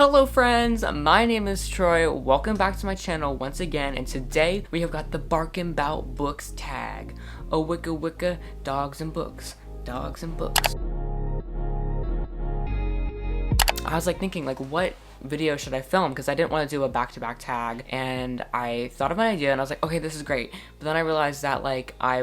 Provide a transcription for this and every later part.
Hello friends, my name is Troy. Welcome back to my channel once again, and today we have got the Barkin Bout books tag. Oh wicka wicka, dogs and books. Dogs and books. I was thinking what video should I film, because I didn't want to do a back-to-back tag, and I thought of an idea and I was like, okay, this is great. But then I realized that I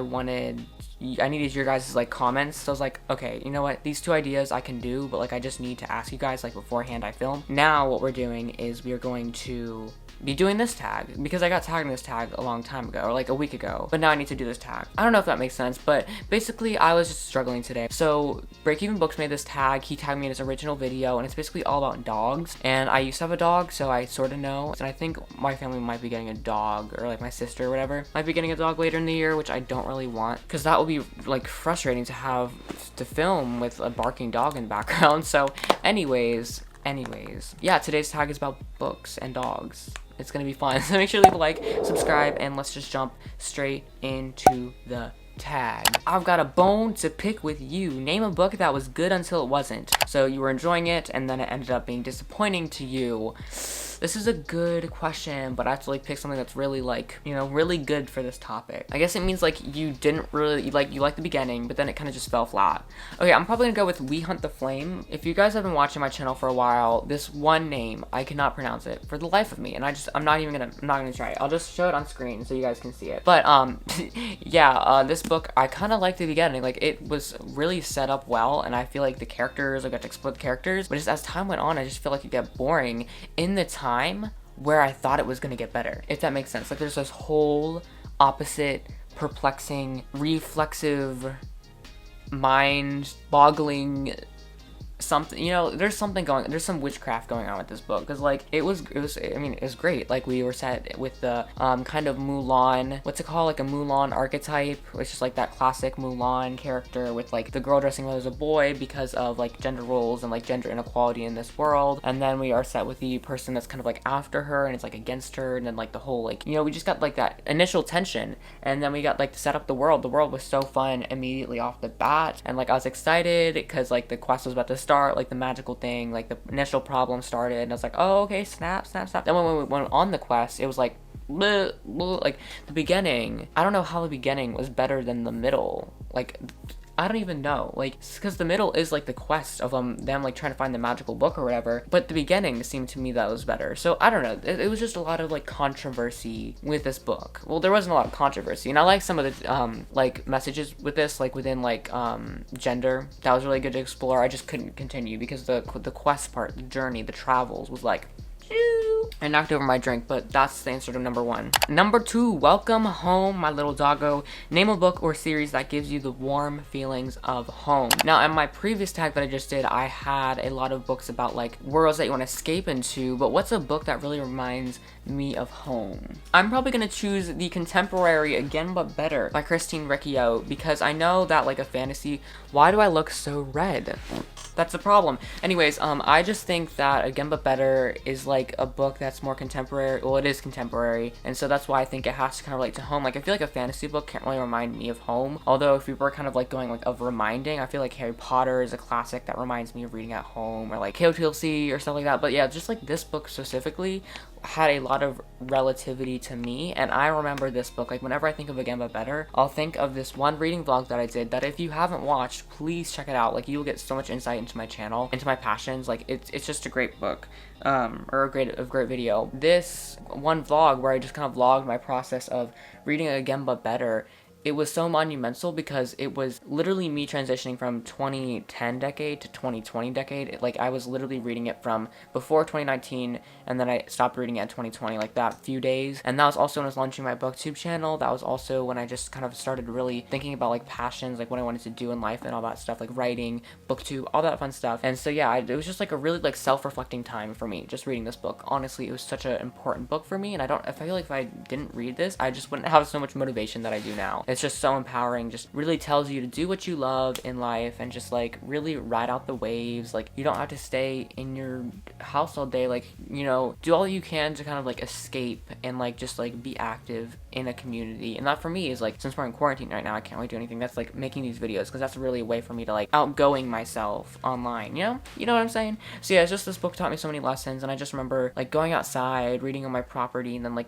needed your guys' comments, so I was like, okay, you know what, these two ideas I can do, but I just need to ask you guys beforehand I film. Now what we're doing is we are going to be doing this tag, because I got tagged in this tag a long time ago, or a week ago, but now I need to do this tag. I don't know if that makes sense, but basically I was just struggling today. So Break Even Books made this tag. He tagged me in his original video, and it's basically all about dogs, and I used to have a dog, so I sort of know, and I think my family might be getting a dog, or my sister or whatever might be getting a dog later in the year, which I don't really want, because that would be frustrating to have to film with a barking dog in the background. So anyways, yeah, today's tag is about books and dogs. It's gonna be fun. So make sure to leave a like, subscribe, and let's just jump straight into the tag. I've got a bone to pick with you. Name a book that was good until it wasn't. So you were enjoying it, and then it ended up being disappointing to you. This is a good question, but I have to pick something that's really really good for this topic. I guess it means you didn't really you liked the beginning, but then it kind of just fell flat. Okay, I'm probably gonna go with We Hunt the Flame. If you guys have been watching my channel for a while, this one name I cannot pronounce it for the life of me, and I'm not gonna try it. I'll just show it on screen so you guys can see it. But yeah, this book I kind of liked the beginning. It was really set up well, and I feel the characters, I got to explore the characters, but just as time went on, I just feel it got boring in the time where I thought it was gonna get better, if that makes sense. There's this whole opposite, perplexing, reflexive, mind-boggling something, there's some witchcraft going on with this book, because it was great. We were set with the kind of Mulan, what's it called, a Mulan archetype, which is that classic Mulan character with the girl dressing up as a boy because of gender roles and gender inequality in this world. And then we are set with the person that's kind of after her, and it's against her, and then the whole we just got that initial tension, and then we got to set up the world. The world was so fun immediately off the bat, and I was excited because the quest was about to start, the magical thing, the initial problem started, and I was oh, okay, snap. Then when we went on the quest, it was bleh, bleh, the beginning. I don't know how the beginning was better than the middle. I don't even know, because the middle is the quest of them trying to find the magical book or whatever, but the beginning seemed to me that was better. So I don't know, it was just a lot of controversy with this book. Well, there wasn't a lot of controversy, and I like some of the messages with this, within gender. That was really good to explore. I just couldn't continue because the quest part, the journey, the travels was I knocked over my drink, but that's the answer to number one. Number two, Welcome Home, My Little Doggo. Name a book or series that gives you the warm feelings of home. Now, in my previous tag that I just did, I had a lot of books about worlds that you want to escape into, but what's a book that really reminds me of home? I'm probably gonna choose the contemporary Again But Better by Christine Riccio, because I know that a fantasy. Why do I look so red? That's the problem. Anyways, I just think that Again But Better is a book that's more contemporary. Well, it is contemporary, and so that's why I think it has to kind of relate to home. I feel a fantasy book can't really remind me of home. Although if we were kind of going of reminding, I feel Harry Potter is a classic that reminds me of reading at home, or KOTLC or stuff like that. But yeah, just this book specifically had a lot of relativity to me, and I remember this book. Whenever I think of Again But Better, I'll think of this one reading vlog that I did that if you haven't watched, please check it out. You'll get so much insight into my channel, into my passions. It's just a great book, or a great video. This one vlog where I just kind of vlogged my process of reading Again But Better, it was so monumental because it was literally me transitioning from 2010 decade to 2020 decade. I was literally reading it from before 2019, and then I stopped reading it in 2020, that few days. And that was also when I was launching my booktube channel. That was also when I just kind of started really thinking about passions, what I wanted to do in life and all that stuff, writing, booktube, all that fun stuff. And so yeah, it was just a really self-reflecting time for me, just reading this book. Honestly, it was such an important book for me, and I feel if I didn't read this, I just wouldn't have so much motivation that I do now. It's just so empowering, just really tells you to do what you love in life, and just really ride out the waves. You don't have to stay in your house all day, do all you can to kind of escape and just be active in a community. And that for me is like, since we're in quarantine right now, I can't really do anything. That's like making these videos, because that's really a way for me to like outgoing myself online, you know what I'm saying? So yeah, it's just, this book taught me so many lessons. And I just remember like going outside, reading on my property, and then like,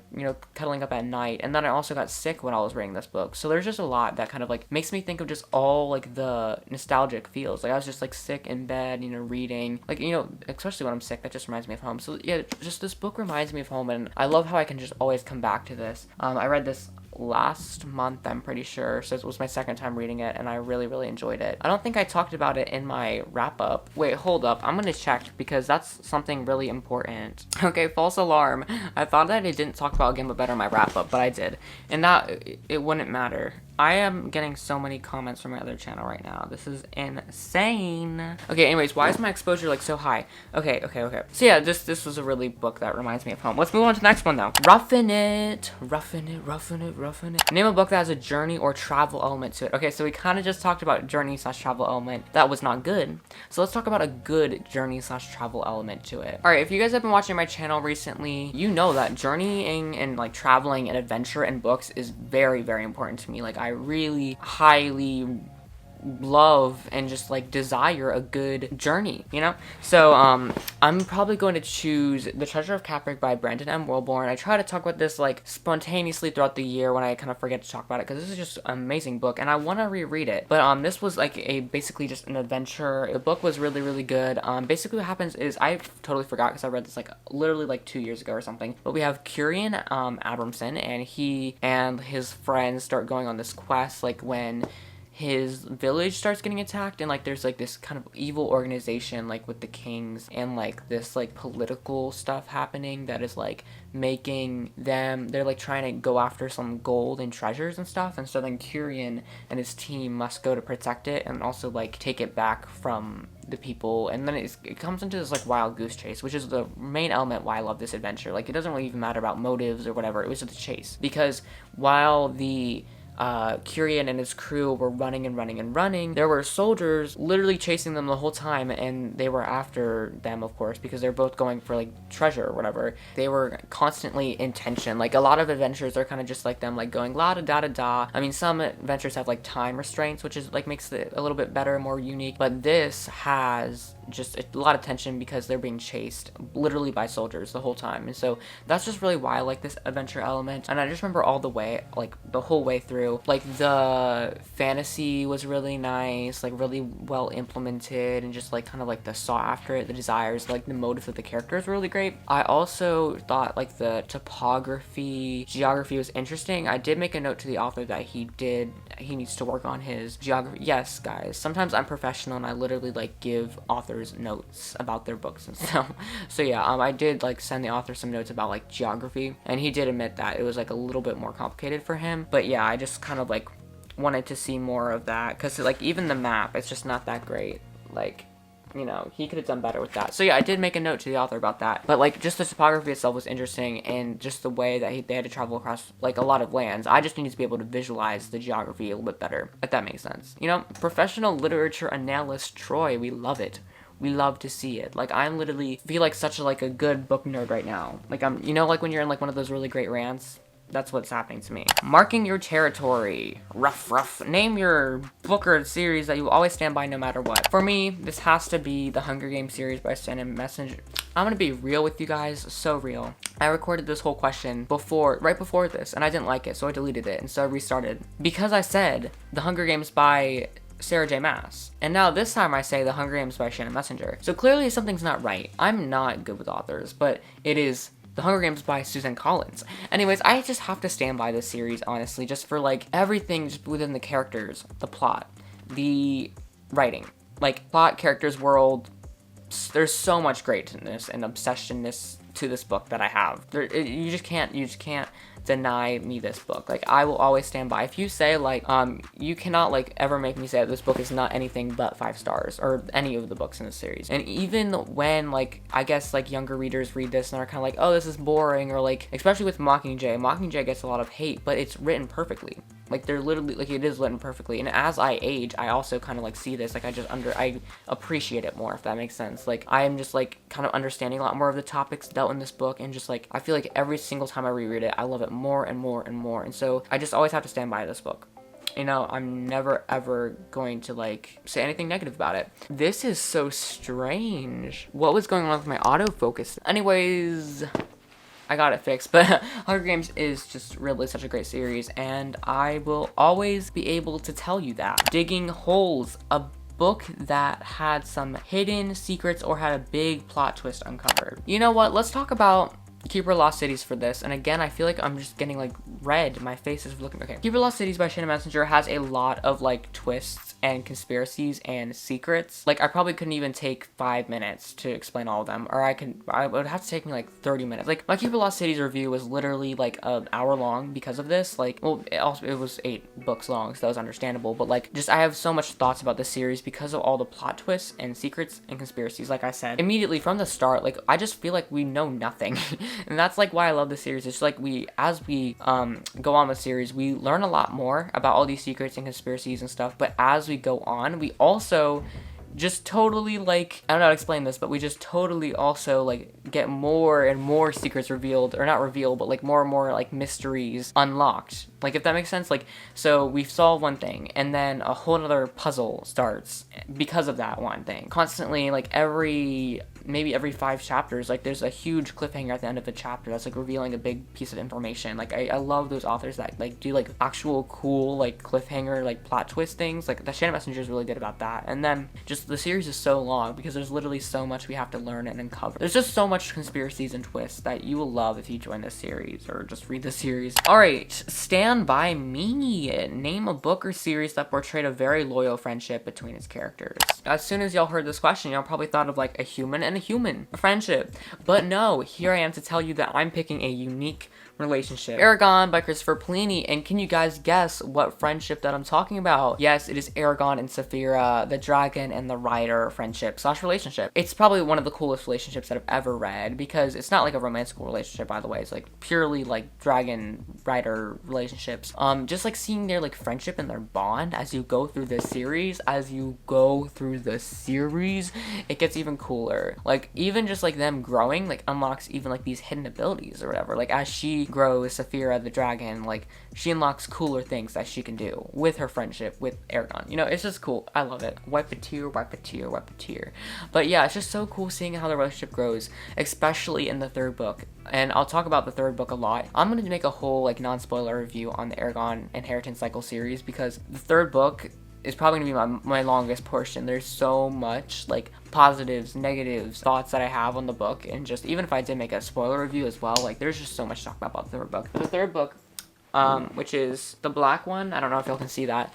cuddling up at night. And then I also got sick when I was reading this book. So there's just a lot that kind of like makes me think of just all like the nostalgic feels. Like I was just like sick in bed, reading, like, especially when I'm sick, that just reminds me of home. So yeah, just this book reminds me of home, and I love how I can just always come back to this. I read this last month, I'm pretty sure, so it was my second time reading it, and I really enjoyed it. I don't think I talked about it in my wrap up. Wait, hold up, I'm gonna check, because that's something really important. Okay, false alarm. I thought that I didn't talk about Again But Better in my wrap up, but I did, and that it wouldn't matter. I am getting so many comments from my other channel right now. This is insane. Okay, anyways, why is my exposure like so high? Okay. So yeah, this was a really book that reminds me of home. Let's move on to the next one though. Ruffin It. Name a book that has a journey or travel element to it. Okay, so we kind of just talked about journey/travel element. That was not good. So let's talk about a good journey/travel element to it. All right, if you guys have been watching my channel recently, you know that journeying and like traveling and adventure and books is very important to me. Like I really highly love and just like desire a good journey, so I'm probably going to choose The Treasure of Capric by Brandon M. Wilborn. I try to talk about this like spontaneously throughout the year when I kind of forget to talk about it, because this is just an amazing book and I want to reread it. But this was like basically just an adventure. The book was really good. Basically what happens is, I totally forgot because I read this like literally like 2 years ago or something, but we have Kyrian Abramson, and he and his friends start going on this quest like when his village starts getting attacked, and like there's like this kind of evil organization like with the kings and like this like political stuff happening that is like making them, they're like trying to go after some gold and treasures and stuff, and so then Kyrian and his team must go to protect it and also like take it back from the people. And then it comes into this like wild goose chase, which is the main element why I love this adventure. Like it doesn't really even matter about motives or whatever, it was just a chase, because while the Kyrian and his crew were running, there were soldiers literally chasing them the whole time, and they were after them, of course, because they're both going for like treasure or whatever. They were constantly in tension. Like a lot of adventures are kind of just like them, like going la da da da da. I mean, some adventures have like time restraints, which is like makes it a little bit better, more unique, but this has just a lot of tension because they're being chased literally by soldiers the whole time. And so that's just really why I like this adventure element. And I just remember all the way, like the whole way through, like the fantasy was really nice, like really well implemented, and just like kind of like the sought after it, the desires, like the motives of the characters were really great. I also thought like the geography was interesting. I did make a note to the author that he needs to work on his geography. Yes, guys, sometimes I'm professional and I literally like give authors notes about their books and stuff. So yeah, I did like send the author some notes about like geography, and he did admit that it was like a little bit more complicated for him. But yeah, I just kind of like wanted to see more of that, because like even the map, it's just not that great. Like, he could have done better with that. So yeah, I did make a note to the author about that. But like just the topography itself was interesting, and just the way that they had to travel across like a lot of lands. I just needed to be able to visualize the geography a little bit better, if that makes sense. Professional literature analyst Troy, we love it. We love to see it. Like, I'm literally feel like such a good book nerd right now. Like, I'm, like when you're in like one of those really great rants, that's what's happening to me. Marking your territory. Rough. Name your book or series that you will always stand by no matter what. For me, this has to be the Hunger Games series by Shannon Messenger. I'm gonna be real with you guys, so real. I recorded this whole question right before this, and I didn't like it, so I deleted it, and so I restarted. Because I said the Hunger Games by Sarah J. Maas. And now this time I say The Hunger Games by Shannon Messenger. So clearly something's not right. I'm not good with authors, but it is The Hunger Games by Susan Collins. Anyways, I just have to stand by this series, honestly, just for like everything just within the characters, the plot, the writing, like plot, characters, world. There's so much greatness and obsessionness to this book that I have. You just can't deny me this book. Like, I will always stand by. If you say like you cannot like ever make me say that this book is not anything but 5 stars, or any of the books in the series. And even when like I guess like younger readers read this and are kind of like, oh, this is boring, or like especially with Mockingjay gets a lot of hate, but it's written perfectly. Like, they're literally, like, it is written perfectly. And as I age, I also kind of, like, see this. Like, I appreciate it more, if that makes sense. Like, I am just, like, kind of understanding a lot more of the topics dealt in this book. And just, like, I feel like every single time I reread it, I love it more and more and more. And so I just always have to stand by this book. You know, I'm never ever going to, like, say anything negative about it. This is so strange. What was going on with my autofocus? Anyways, I got it fixed, but Hunger Games is just really such a great series, and I will always be able to tell you that. Digging Holes, a book that had some hidden secrets or had a big plot twist uncovered. You know what? Let's talk about Keeper of Lost Cities for this. And again, I feel like I'm just getting like red. My face is looking okay. Keeper of Lost Cities by Shannon Messenger has a lot of like twists and conspiracies and secrets. Like, I probably couldn't even take 5 minutes to explain all of them, or I would have to take me like 30 minutes. Like, my Keeper of Lost Cities review was literally like an hour long because of this. Like, well, it was 8 books long, so that was understandable. But like, just I have so much thoughts about this series because of all the plot twists and secrets and conspiracies. Like I said, immediately from the start, like, I just feel like we know nothing. And that's like why I love this series. It's like as we go on with the series, we learn a lot more about all these secrets and conspiracies and stuff. But as we go on, we also just totally, like, I don't know how to explain this, but we just totally also, like, get more and more secrets revealed, or not revealed, but like more and more like mysteries unlocked. Like, if that makes sense. Like, so we've solved one thing, and then a whole other puzzle starts because of that one thing. Constantly, like, maybe every 5 chapters, like, there's a huge cliffhanger at the end of a chapter that's like revealing a big piece of information. Like, I love those authors that like do like actual cool like cliffhanger like plot twist things. Like, the Shannon Messenger is really good about that. And then just the series is so long because there's literally so much we have to learn and uncover. There's just so much conspiracies and twists that you will love if you join this series or just read the series. Alright, Stand By Me. Name a book or series that portrayed a very loyal friendship between its characters. As soon as y'all heard this question, y'all probably thought of like a human and a human friendship. But no, here I am to tell you that I'm picking a unique relationship. Aragon by Christopher Pliny. And can you guys guess what friendship that I'm talking about? Yes, it is Aragon and Saphira, the dragon and the rider friendship / relationship. It's probably one of the coolest relationships that I've ever read, because it's not like a romantic relationship, by the way. It's like purely like dragon rider relationships. Just like seeing their like friendship and their bond as you go through this series, it gets even cooler. Like, even just like them growing like unlocks even like these hidden abilities or whatever. Like, as she grows, Saphira the dragon, like, she unlocks cooler things that she can do with her friendship with Aragon. You know, it's just cool. I love it. Wipe a tear, wipe a tear, wipe a tear. But yeah, it's just so cool seeing how the relationship grows, especially in the 3rd book. And I'll talk about the 3rd book a lot. I'm going to make a whole like non-spoiler review on the Aragon Inheritance Cycle series, because the 3rd book is probably gonna be my longest portion. There's so much like positives, negatives, thoughts that I have on the book, and just even if I did make a spoiler review as well, like, there's just so much to talk about the 3rd book. The 3rd book, which is the black one, I don't know if y'all can see that.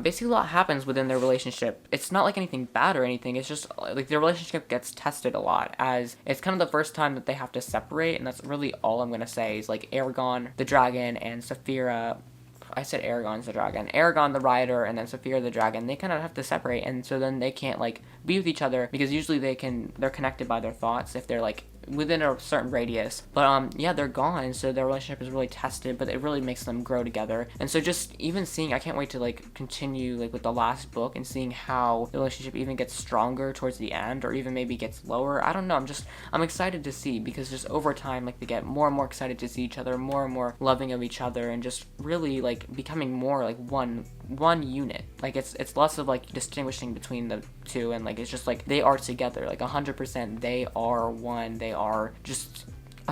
Basically a lot happens within their relationship. It's not like anything bad or anything, it's just like their relationship gets tested a lot, as it's kind of the first time that they have to separate, and that's really all I'm gonna say is like Aragon the dragon and Saphira, I said Aragon's the dragon, Aragon the rider, and then Saphira the dragon, they kind of have to separate, and so then they can't like be with each other, because usually they're connected by their thoughts if they're like within a certain radius. But yeah, they're gone, so their relationship is really tested, but it really makes them grow together. And so just even seeing, I can't wait to like continue like with the last book and seeing how the relationship even gets stronger towards the end, or even maybe gets lower. I don't know, I'm excited to see, because just over time, like, they get more and more excited to see each other, more and more loving of each other, and just really like becoming more like one unit. Like, it's less of like distinguishing between the two, and like it's just like they are together, like 100%. They are one. They are just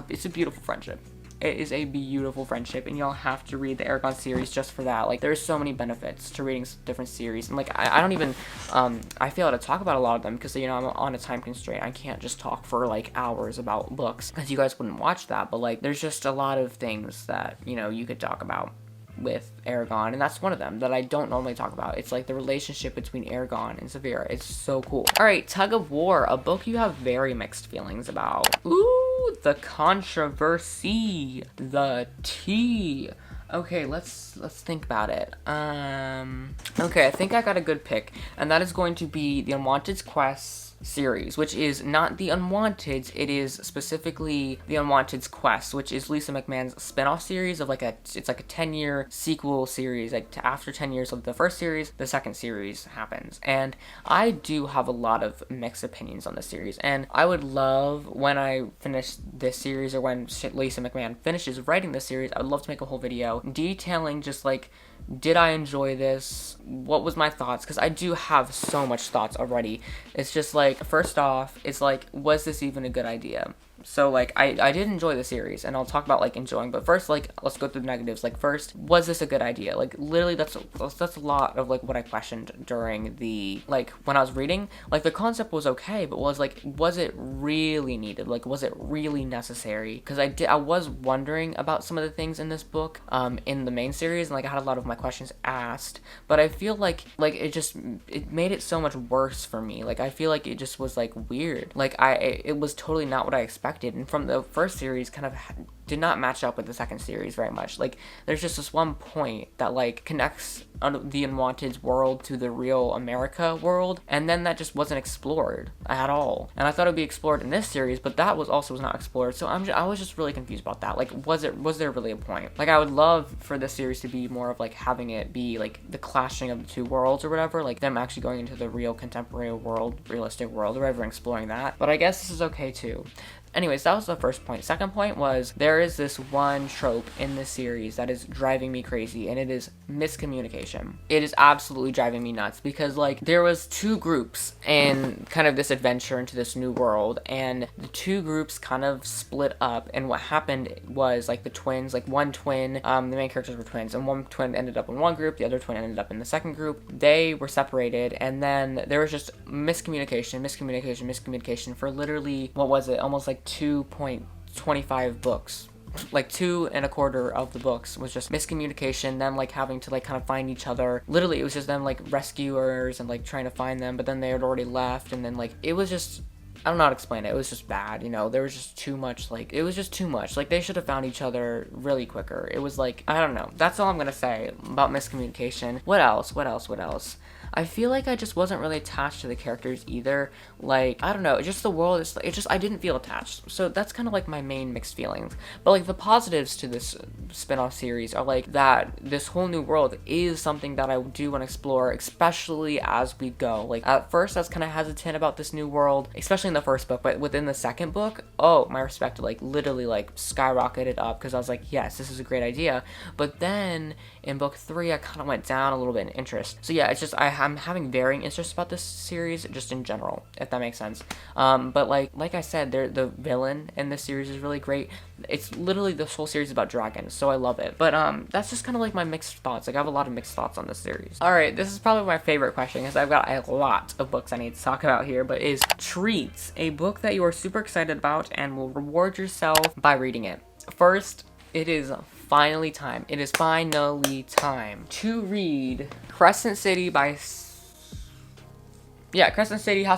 it's a beautiful friendship. It is a beautiful friendship, and y'all have to read the Aragon series just for that. Like, there's so many benefits to reading different series, and like I don't even I fail to talk about a lot of them, because, you know, I'm on a time constraint. I can't just talk for like hours about books, because you guys wouldn't watch that. But like, there's just a lot of things that, you know, you could talk about with Aragon, and that's one of them that I don't normally talk about. It's like the relationship between Aragon and Saphira. It's so cool. Alright, Tug of War, a book you have very mixed feelings about. Ooh, the controversy, the tea. Okay, let's think about it. Okay, I think I got a good pick, and that is going to be The Unwanted Quest series, which is not The Unwanteds, it is specifically The Unwanted's Quest, which is Lisa McMahon's spin-off series of it's like a 10-year sequel series. Like after 10 years of the first series, the second series happens. And I do have a lot of mixed opinions on this series, and I would love, when I finish this series, or when Lisa McMahon finishes writing this series, I would love to make a whole video detailing just like, did I enjoy this? What was my thoughts? Because I do have so much thoughts already. It's just like, first off, it's like, was this even a good idea? So like, I did enjoy the series, and I'll talk about like enjoying, but first, like, let's go through the negatives. Like, first, was this a good idea? Like, literally, that's a lot of like what I questioned during the, like, when I was reading. Like, the concept was okay, but was it really needed? Like, was it really necessary? Because I was wondering about some of the things in this book, in the main series, and like I had a lot of my questions asked, but I feel like it made it so much worse for me. Like, I feel like it just was like weird. Like, it was totally not what I expected. And from the first series, kind of did not match up with the second series very much. Like, there's just this one point that like connects the Unwanted's world to the real America world, and then that just wasn't explored at all. And I thought it would be explored in this series, but that was not explored. So I was just really confused about that. Like, was there really a point? Like, I would love for this series to be more of like having it be like the clashing of the two worlds or whatever, like them actually going into the real contemporary world, realistic world, or whatever, and exploring that. But I guess this is okay too. Anyways, that was the first point. Second point was, there is this one trope in this series that is driving me crazy, and it is miscommunication. It is absolutely driving me nuts, because like, there was two groups in kind of this adventure into this new world, and the two groups kind of split up, and what happened was like the twins, like one twin, the main characters were twins, and one twin ended up in one group, the other twin ended up in the second group. They were separated, and then there was just miscommunication for literally, what was it, almost like 2.25 books. Like 2 1/4 of the books was just miscommunication, them like having to like kind of find each other. Literally, it was just them like rescuers and like trying to find them, but then they had already left, and then like it was just, I don't know how to explain it. It was just bad, you know. There was just too much, like, it was just too much. Like, they should have found each other really quicker. It was like, I don't know. That's all I'm gonna say about miscommunication. What else? I feel like I just wasn't really attached to the characters either. Like, I don't know, just the world, I didn't feel attached. So that's kind of like my main mixed feelings. But like, the positives to this spin-off series are like that this whole new world is something that I do want to explore, especially as we go. Like, at first I was kind of hesitant about this new world, especially in the first book, but within the second book, oh, my respect like literally like skyrocketed up, because I was like, yes, this is a great idea. But then in book 3, I kind of went down a little bit in interest. So yeah, it's just, I'm having varying interests about this series just in general, if that makes sense. But like I said, the villain in this series is really great. It's literally, this whole series about dragons, so I love it. But that's just kind of like my mixed thoughts. Like, I have a lot of mixed thoughts on this series. Alright, this is probably my favorite question, because I've got a lot of books I need to talk about here, but is Treats a book that you are super excited about and will reward yourself by reading it? First, it is finally time. It is finally time to read Crescent City, House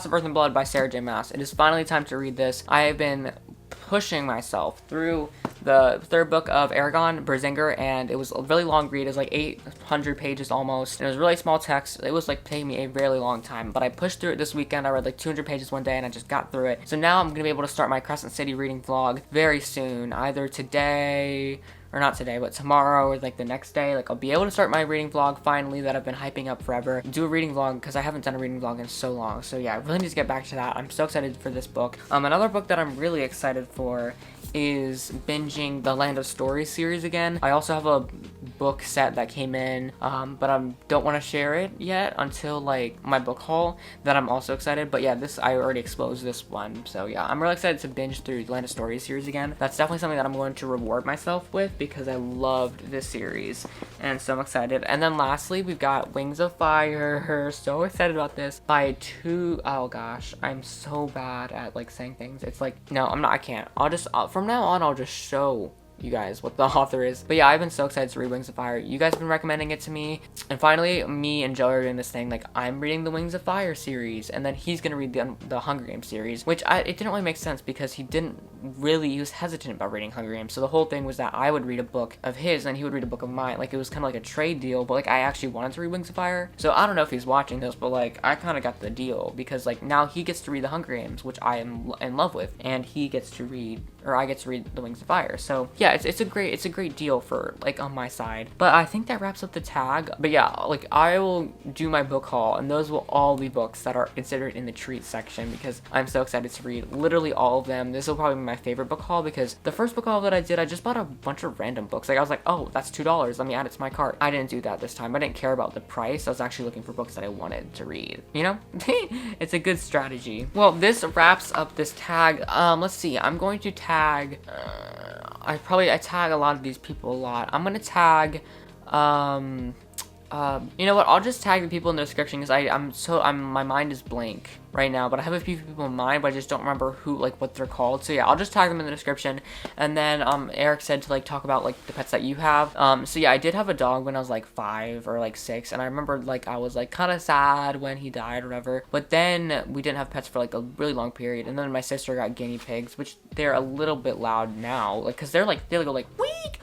of Earth and Blood by Sarah J. Maas. It is finally time to read this. I have been pushing myself through the third book of Aragon, Berzinger, and it was a really long read. It was like 800 pages almost, and it was really small text. It was like taking me a really long time, but I pushed through it this weekend. I read like 200 pages one day, and I just got through it. So now I'm gonna be able to start my Crescent City reading vlog very soon, either today, or not today, but tomorrow, or like the next day. Like, I'll be able to start my reading vlog finally that I've been hyping up forever. Do a reading vlog, because I haven't done a reading vlog in so long. So yeah, I really need to get back to that. I'm so excited for this book. Another book that I'm really excited for is binging the Land of Stories series again. I also have a book set that came in, but I don't want to share it yet until like my book haul, that I'm also excited. But yeah, I already exposed this one, so yeah, I'm really excited to binge through the Land of Stories series again. That's definitely something that I'm going to reward myself with, because I loved this series, and so I'm excited. And then lastly, we've got Wings of Fire. So excited about this, by oh gosh, I'm so bad at like saying things. It's like, no, I'm not, I can't. From now on, I'll just show you guys what the author is. But yeah, I've been so excited to read Wings of Fire. You guys have been recommending it to me, and finally, me and Joe are doing this thing. Like, I'm reading the Wings of Fire series, and then he's gonna read the Hunger Games series, which it didn't really make sense, because he didn't he was hesitant about reading Hunger Games. So the whole thing was that I would read a book of his and he would read a book of mine. Like, it was kind of like a trade deal, but like I actually wanted to read Wings of Fire. So I don't know if he's watching this, but like I kind of got the deal because like now he gets to read the Hunger Games, which I am in love with, and he gets to read, or I get to read the Wings of Fire. So yeah, it's a great deal for like on my side. But I think that wraps up the tag. But yeah, like I will do my book haul, and those will all be books that are considered in the treat section because I'm so excited to read literally all of them. This will probably be my favorite book haul because the first book haul that I did, I just bought a bunch of random books. Like I was like, oh, that's $2, let me add it to my cart. I didn't do that this time. I didn't care about the price. I was actually looking for books that I wanted to read, you know? It's a good strategy. Well, this wraps up this tag. Let's see, I'm going to tag I tag a lot of these people a lot. I'm gonna tag you know what, I'll just tag the people in the description because my mind is blank right now, but I have a few people in mind, but I just don't remember who, like, what they're called. So yeah, I'll just tag them in the description. And then Eric said to like talk about like the pets that you have. So yeah, I did have a dog when I was like 5 or like 6, and I remember like I was like kind of sad when he died or whatever, but then we didn't have pets for like a really long period, and then my sister got guinea pigs, which they're a little bit loud now, like because they go like week,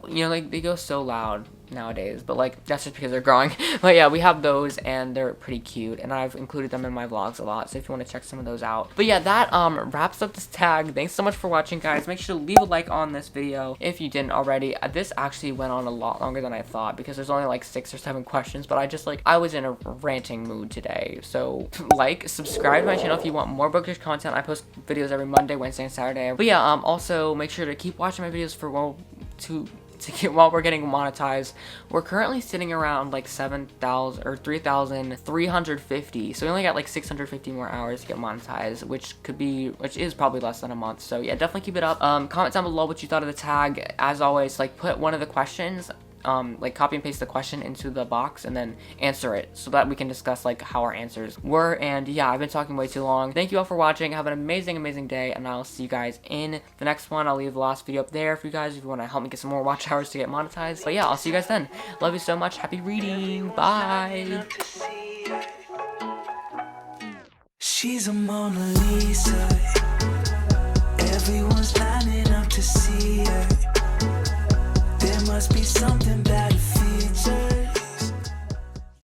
you know, like they go so loud nowadays, but like that's just because they're growing. But yeah, we have those and they're pretty cute, and I've included them in my vlogs a lot, so if you want to check some of those out. But yeah, that wraps up this tag. Thanks so much for watching, guys. Make sure to leave a like on this video if you didn't already. This actually went on a lot longer than I thought because there's only like 6 or 7 questions, but I was in a ranting mood today. So like, subscribe to my channel if you want more bookish content. I post videos every Monday, Wednesday, and Saturday. But yeah, also make sure to keep watching my videos for while we're getting monetized. We're currently sitting around like 7,000 or 3,350, so we only got like 650 more hours to get monetized, which is probably less than a month. So yeah, definitely keep it up. Comment down below what you thought of the tag. As always, like put one of the questions, like copy and paste the question into the box and then answer it so that we can discuss like how our answers were. And yeah, I've been talking way too long. Thank you all for watching. Have an amazing day, and I'll see you guys in the next one. I'll leave the last video up there for you guys if you want to help me get some more watch hours to get monetized. But yeah, I'll see you guys then. Love you so much. Happy reading. Bye. She's a Mona Lisa. Everyone's lining up to see her. There must be something bad.